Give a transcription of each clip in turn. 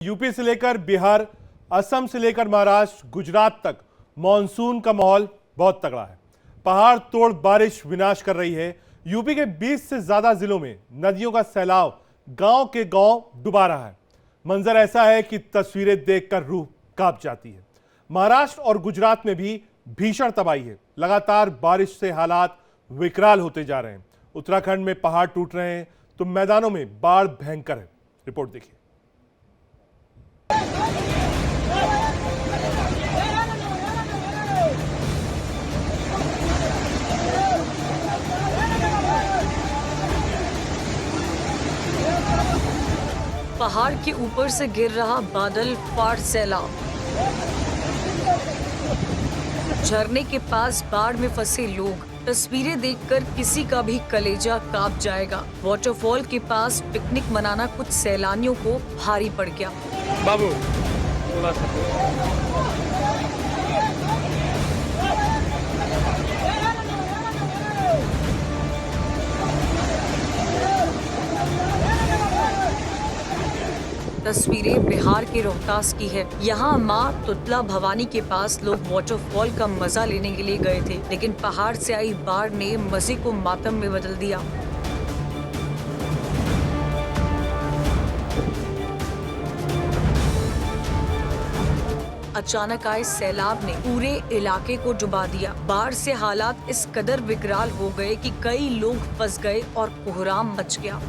UP से लेकर बिहार, असम से लेकर महाराष्ट्र, गुजरात तक मॉनसून का माहौल बहुत तगड़ा है। पहाड़ तोड़ बारिश विनाश कर रही है। यूपी के 20 से ज्यादा जिलों में नदियों का सैलाब गांव के गांव डुबा रहा है। मंजर ऐसा है कि तस्वीरें देखकर रूह कांप जाती है। महाराष्ट्र और गुजरात में भी भीषण तबाही है। लगातार बारिश से हालात विकराल होते जा रहे हैं। उत्तराखंड में पहाड़ टूट रहे हैं तो मैदानों में बाढ़ भयंकर है। रिपोर्ट देखिए। पहाड़ के ऊपर से गिर रहा बादल फाड़ सैलाब। झरने के पास बाढ़ में फंसे लोग, तस्वीरें देखकर किसी का भी कलेजा कांप जाएगा। वाटरफॉल के पास पिकनिक मनाना कुछ सैलानियों को भारी पड़ गया। बाबू तस्वीरें बिहार के रोहतास की है। यहाँ माँ तुतला भवानी के पास लोग वाटरफॉल का मजा लेने के लिए गए थे, लेकिन पहाड़ से आई बाढ़ ने मजे को मातम में बदल दिया। अचानक आए सैलाब ने पूरे इलाके को डुबा दिया। बाढ़ से हालात इस कदर विकराल हो गए कि कई लोग फंस गए और कोहराम मच गया।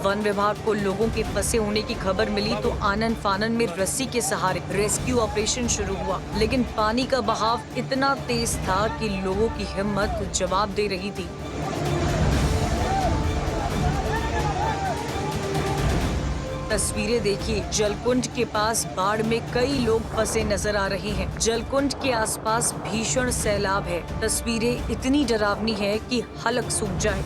वन विभाग को लोगों के फंसे होने की खबर मिली तो आनन फानन में रस्सी के सहारे रेस्क्यू ऑपरेशन शुरू हुआ, लेकिन पानी का बहाव इतना तेज था कि लोगों की हिम्मत जवाब दे रही थी। तस्वीरें देखिए। जलकुंड के पास बाढ़ में कई लोग फंसे नजर आ रहे हैं। जलकुंड के आसपास भीषण सैलाब है। तस्वीरें इतनी डरावनी है कि हलक सूख जाए।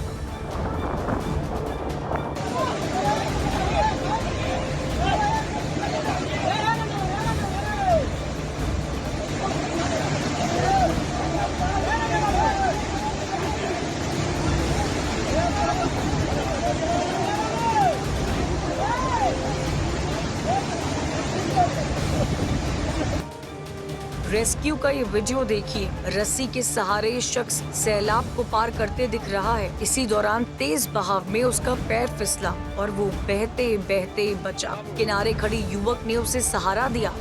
रेस्क्यू का ये वीडियो देखिए। रस्सी के सहारे शख्स सैलाब को पार करते दिख रहा है। इसी दौरान तेज बहाव में उसका पैर फिसला और वो बहते बहते बचा। किनारे खड़ी युवक ने उसे सहारा दिया।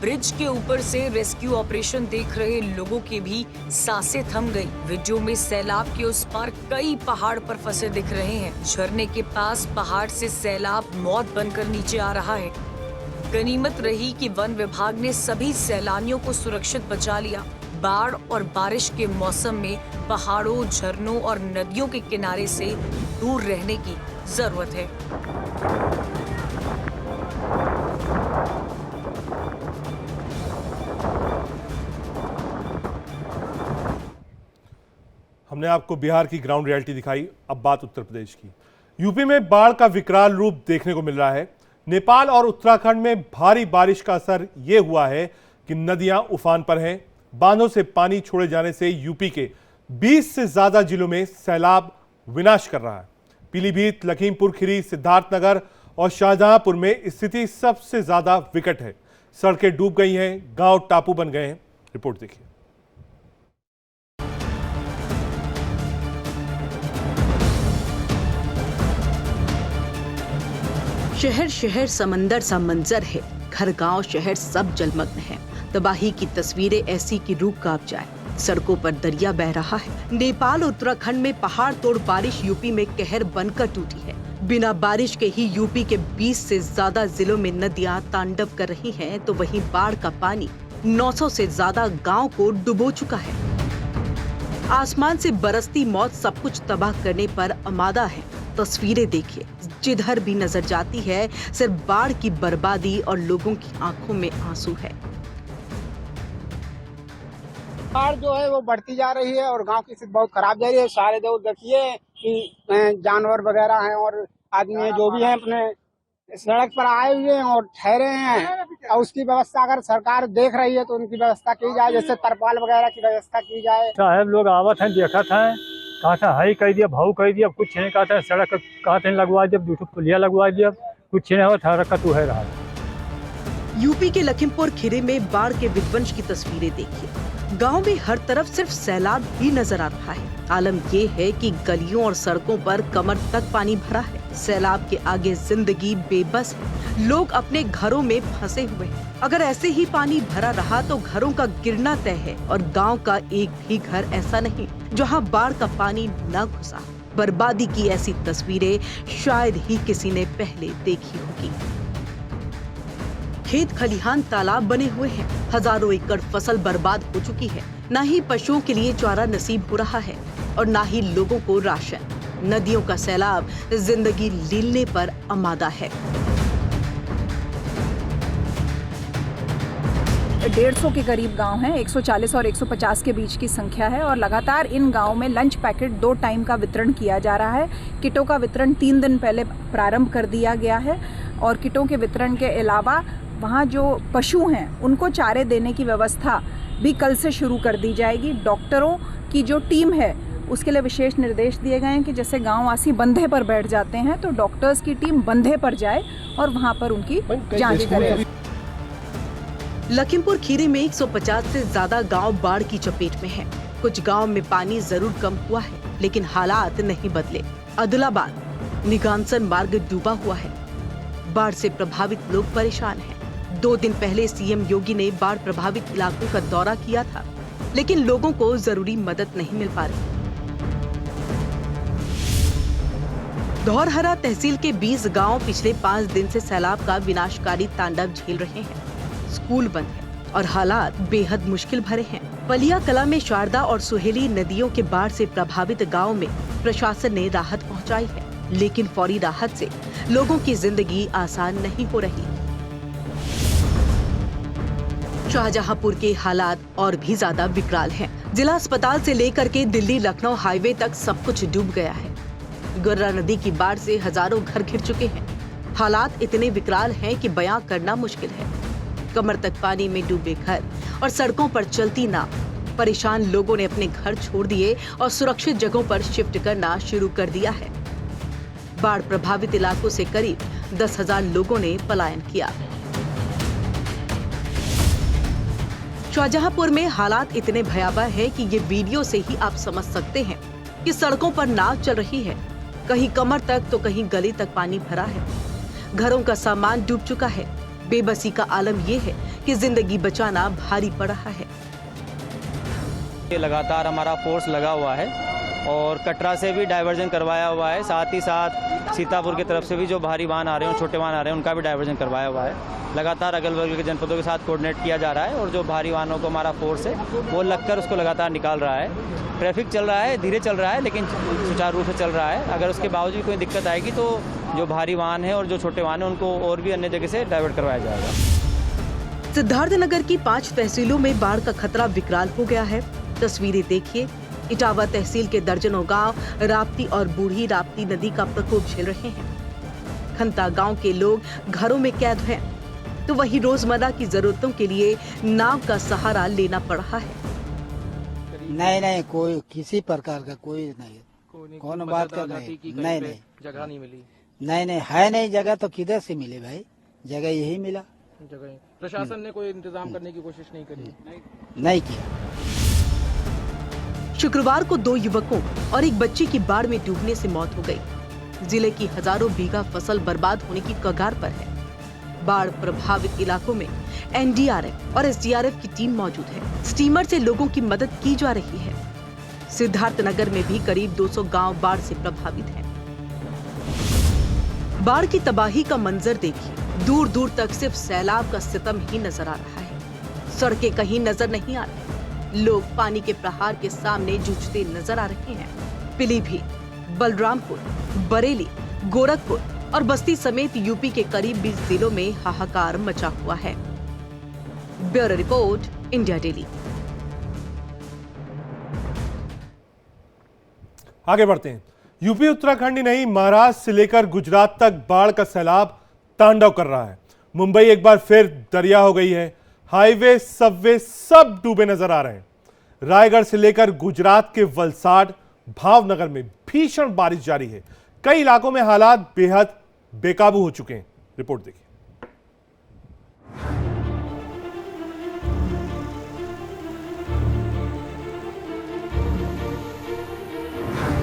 ब्रिज के ऊपर से रेस्क्यू ऑपरेशन देख रहे लोगों की भी सांसें थम गई। वीडियो में सैलाब के उस पार कई पहाड़ पर फंसे दिख रहे हैं। झरने के पास पहाड़ से सैलाब मौत बनकर नीचे आ रहा है। गनीमत रही कि वन विभाग ने सभी सैलानियों को सुरक्षित बचा लिया। बाढ़ और बारिश के मौसम में पहाड़ों, झरनों और नदियों के किनारे से दूर रहने की जरूरत है। हमने आपको बिहार की ग्राउंड रियलिटी दिखाई। अब बात उत्तर प्रदेश की। यूपी में बाढ़ का विकराल रूप देखने को मिल रहा है। नेपाल और उत्तराखंड में भारी बारिश का असर यह हुआ है कि नदियां उफान पर हैं। बांधों से पानी छोड़े जाने से यूपी के 20 से ज्यादा जिलों में सैलाब विनाश कर रहा है। पीलीभीत, लखीमपुर खीरी, सिद्धार्थनगर और शाहजहांपुर में स्थिति सबसे ज्यादा विकट है। सड़कें डूब गई हैं, गांव टापू बन गए हैं। रिपोर्ट देखिए। शहर शहर समंदर सा मंजर है। घर गांव शहर सब जलमग्न है। तबाही की तस्वीरें ऐसी कि रूह कांप जाए। सड़कों पर दरिया बह रहा है। नेपाल उत्तराखंड में पहाड़ तोड़ बारिश यूपी में कहर बनकर टूटी है। बिना बारिश के ही यूपी के 20 से ज्यादा जिलों में नदियां तांडव कर रही हैं, तो वहीं बाढ़ का पानी 900 से ज्यादा गांव को डुबो चुका है। आसमान से बरसती मौत सब कुछ तबाह करने पर आमादा है। तस्वीरें देखिए, जिधर भी नजर जाती है सिर्फ बाढ़ की बर्बादी और लोगों की आंखों में आंसू है। बाढ़ जो है वो बढ़ती जा रही है और गांव की स्थिति बहुत खराब जा रही है। सारे जो देखिए कि जानवर वगैरह हैं और आदमी हैं जो भी हैं अपने सड़क पर आए हुए हैं और ठहरे हैं, और उसकी व्यवस्था अगर सरकार देख रही है तो उनकी व्यवस्था की जाए, जैसे तरपाल वगैरह की व्यवस्था की जाए। साहब लोग आवत हैं, देखत हैं, कहा था हाई कह दिया, भाव कह दिया, कुछ नहीं कहा था, सड़क कहा था लगवा दिया, दूसरा पुलिया लगवा दिया, कुछ नहीं हुआ, हरकत है रहा। यूपी के लखीमपुर खीरी में बाढ़ के विध्वंस की तस्वीरें देखिए। गांव में हर तरफ सिर्फ सैलाब ही नजर आ रहा है। आलम ये है कि गलियों और सड़कों पर कमर तक पानी भरा है। सैलाब के आगे जिंदगी बेबस है। लोग अपने घरों में फंसे हुए हैं। अगर ऐसे ही पानी भरा रहा तो घरों का गिरना तय है और गांव का एक भी घर ऐसा नहीं जहां बाढ़ का पानी न घुसा। बर्बादी की ऐसी तस्वीरें शायद ही किसी ने पहले देखी होगी। खेत खलिहान तालाब बने हुए हैं। हजारों एकड़ फसल बर्बाद हो चुकी है। न ही पशुओं के लिए चारा नसीब हो रहा है और न ही लोगों को राशन। नदियों का सैलाब जिंदगी लीलने पर आमादा है। 150 के करीब गांव हैं, 140 और 150 के बीच की संख्या है और लगातार इन गांव में लंच पैकेट 2 टाइम का वितरण किया जा रहा है। किटों का वितरण 3 दिन पहले प्रारंभ कर दिया गया है और किटों के वितरण के अलावा वहाँ जो पशु हैं उनको चारे देने की व्यवस्था भी कल से शुरू कर दी जाएगी। डॉक्टरों की जो टीम है उसके लिए विशेष निर्देश दिए गए हैं कि जैसे गांववासी बंधे पर बैठ जाते हैं तो डॉक्टर्स की टीम बंधे पर जाए और वहाँ पर उनकी जांच करे। लखीमपुर खीरी में 150 से ज्यादा गांव बाढ़ की चपेट में हैं। कुछ गांव में पानी जरूर कम हुआ है लेकिन हालात नहीं बदले। अदलाबाद निगानसन मार्ग डूबा हुआ है। बाढ़ से प्रभावित लोग परेशान हैं। 2 दिन पहले सीएम योगी ने बाढ़ प्रभावित इलाकों का दौरा किया था लेकिन लोगों को जरूरी मदद नहीं मिल पा रही। धौरहरा तहसील के 20 गांव पिछले 5 दिन से सैलाब का विनाशकारी तांडव झेल रहे हैं। स्कूल बंद है और हालात बेहद मुश्किल भरे हैं। पलिया कला में शारदा और सुहेली नदियों के बाढ़ से प्रभावित गांव में प्रशासन ने राहत पहुंचाई है लेकिन फौरी राहत से लोगों की जिंदगी आसान नहीं हो रही। शाहजहांपुर के हालात और भी ज्यादा विकराल हैं। जिला अस्पताल से लेकर के दिल्ली लखनऊ हाईवे तक सब कुछ डूब गया है। गर्रा नदी की बाढ़ से हजारों घर घिर चुके हैं। हालात इतने विकराल हैं कि बयां करना मुश्किल है। कमर तक पानी में डूबे घर और सड़कों पर चलती नाव। परेशान लोगों ने अपने घर छोड़ दिए और सुरक्षित जगहों पर शिफ्ट करना शुरू कर दिया है। बाढ़ प्रभावित इलाकों से करीब 10,000 लोगों ने पलायन किया। शाहजहांपुर में हालात इतने भयावह है कि ये वीडियो से ही आप समझ सकते हैं कि सड़कों पर नाव चल रही है। कहीं कमर तक तो कहीं गली तक पानी भरा है। घरों का सामान डूब चुका है। बेबसी का आलम ये है कि जिंदगी बचाना भारी पड़ रहा है। लगातार हमारा फोर्स लगा हुआ है और कटरा से भी डाइवर्जन करवाया हुआ है। साथ ही साथ सीतापुर की तरफ से भी जो भारी वाहन आ रहे हैं, छोटे वाहन आ रहे हैं, उनका भी डाइवर्जन करवाया हुआ है। लगातार अगल बगल के जनपदों के साथ कोऑर्डिनेट किया जा रहा है और जो भारी वाहनों को हमारा फोर्स है वो लगकर उसको लगातार निकाल रहा है। ट्रैफिक चल रहा है, धीरे चल रहा है लेकिन सुचारू रूप से चल रहा है। अगर उसके बावजूद कोई दिक्कत आएगी तो जो भारी वाहन है और जो छोटे वाहन है उनको और भी अन्य जगह से डाइवर्ट करवाया जाएगा। सिद्धार्थनगर की 5 तहसीलों में बाढ़ का खतरा विकराल हो गया है। तस्वीरें देखिए। इटावा तहसील के दर्जनों गांव राप्ती और बूढ़ी राप्ती नदी का प्रकोप झेल रहे हैं। खंता गांव के लोग घरों में कैद हैं तो वहीं रोजमर्रा की जरूरतों के लिए नाव का सहारा लेना पड़ रहा है। नहीं, कोई किसी प्रकार का कोई नहीं। कौन बात कर रहे? नहीं, जगह नहीं मिली। नहीं है नहीं जगह तो किधर से मिले भाई? जगह यही मिला। जगह प्रशासन ने कोई इंतजाम करने की कोशिश नहीं करी? नहीं किया। शुक्रवार को 2 युवकों और एक बच्चे की बाढ़ में डूबने से मौत हो गई। जिले की हजारों बीघा फसल बर्बाद होने की कगार पर है। बाढ़ प्रभावित इलाकों में एनडीआरएफ और एसडीआरएफ की टीम मौजूद है। स्टीमर से लोगों की मदद की जा रही है। सिद्धार्थनगर में भी करीब 200 गांव बाढ़ से प्रभावित हैं। बाढ़ की तबाही का मंजर देखिए। दूर दूर तक सिर्फ सैलाब का सितम ही नजर आ रहा है। सड़कें कहीं नजर नहीं आ रही। लोग पानी के प्रहार के सामने जूझते नजर आ रहे हैं। पीलीभीत, बलरामपुर, बरेली, गोरखपुर और बस्ती समेत यूपी के करीब 20 जिलों में हाहाकार मचा हुआ है। Bureau report, India daily. आगे बढ़ते हैं। यूपी उत्तराखंड ही नहीं, महाराष्ट्र से लेकर गुजरात तक बाढ़ का सैलाब तांडव कर रहा है। मुंबई एक बार फिर दरिया हो गई है। हाईवे, सबवे सब डूबे नजर आ रहे हैं। रायगढ़ से लेकर गुजरात के वलसाड, भावनगर में भीषण बारिश जारी है। कई इलाकों में हालात बेहद बेकाबू हो चुके हैं। रिपोर्ट देखिए।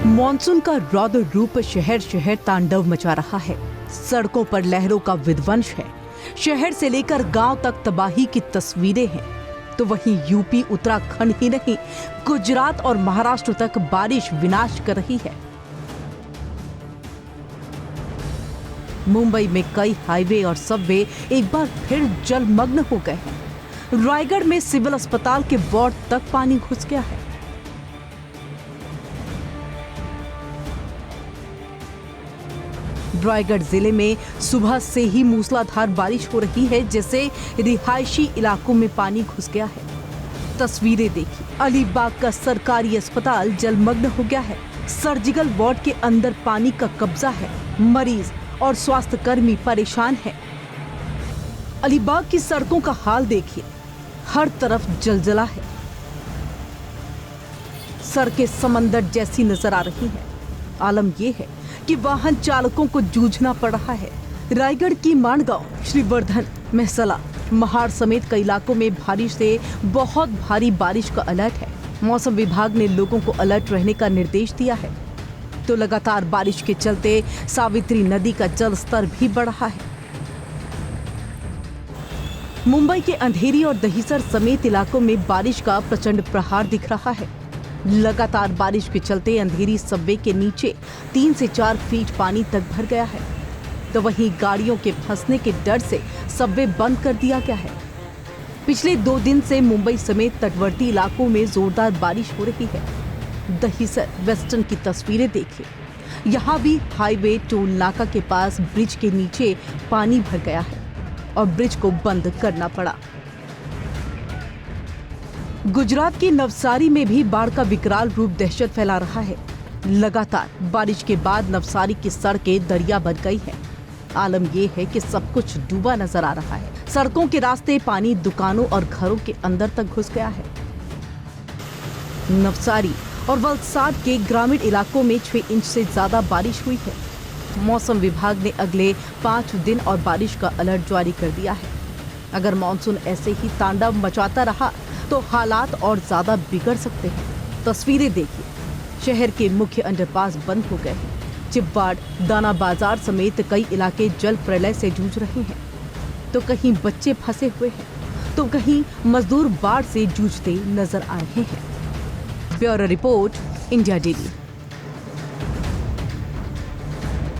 मॉनसून का रौद्र रूप शहर शहर तांडव मचा रहा है। सड़कों पर लहरों का विध्वंस है। शहर से लेकर गांव तक तबाही की तस्वीरें हैं। तो वहीं यूपी उत्तराखंड ही नहीं, गुजरात और महाराष्ट्र तक बारिश विनाश कर रही है। मुंबई में कई हाईवे और सबवे एक बार फिर जलमग्न हो गए हैं। रायगढ़ में सिविल अस्पताल के वार्ड तक पानी घुस गया है। रायगढ़ जिले में सुबह से ही मूसलाधार बारिश हो रही है, जिससे रिहायशी इलाकों में पानी घुस गया है। तस्वीरें देखिए, अलीबाग का सरकारी अस्पताल जलमग्न हो गया है। सर्जिकल वार्ड के अंदर पानी का कब्जा है। मरीज और स्वास्थ्यकर्मी परेशान हैं। अलीबाग की सड़कों का हाल देखिए, हर तरफ जलजला है। सड़कें समंदर जैसी नजर आ रही हैं। आलम यह है कि वाहन चालकों को जूझना पड़ रहा है। रायगढ़ की माणगांव, श्रीवर्धन, मेहसला, महाड़ समेत कई इलाकों में बारिश से बहुत भारी बारिश का अलर्ट है। मौसम विभाग ने लोगों को अलर्ट रहने का निर्देश दिया है। तो लगातार बारिश के चलते सावित्री नदी का जल स्तर भी बढ़ रहा है। मुंबई के अंधेरी और दहिसर समेत इलाकों में बारिश का प्रचंड प्रहार दिख रहा है। लगातार बारिश के चलते अंधेरी सबवे के नीचे 3 से 4 फीट पानी तक भर गया है। तो वहीं गाड़ियों के फंसने के डर से सबवे बंद कर दिया गया है। पिछले 2 दिन से मुंबई समेत तटवर्ती इलाकों में जोरदार बारिश हो रही है। दहिसर वेस्टर्न की तस्वीरें देखिए। यहाँ भी हाईवे टोल नाका के पास ब्रिज के नीचे पानी भर गया है और ब्रिज को बंद करना पड़ा। गुजरात की नवसारी में भी बाढ़ का विकराल रूप दहशत फैला रहा है। लगातार बारिश के बाद नवसारी की सड़कें दरिया बन गई है। आलम यह है कि सब कुछ डूबा नजर आ रहा है। सड़कों के रास्ते पानी दुकानों और घरों के अंदर तक घुस गया है। नवसारी और वलसाड के ग्रामीण इलाकों में 6 इंच से ज्यादा बारिश हुई है। मौसम विभाग ने अगले 5 दिन और बारिश का अलर्ट जारी कर दिया है। अगर मानसून ऐसे ही तांडव मचाता रहा तो हालात और ज्यादा बिगड़ सकते हैं। तस्वीरें देखिए, शहर के मुख्य अंडरपास बंद हो गए हैं। चिपवाड़, दाना बाजार समेत कई इलाके जल प्रलय से जूझ रहे हैं। तो कहीं बच्चे फंसे हुए हैं, तो कहीं मजदूर बाढ़ से जूझते नजर आ रहे हैं। Bureau report, India daily.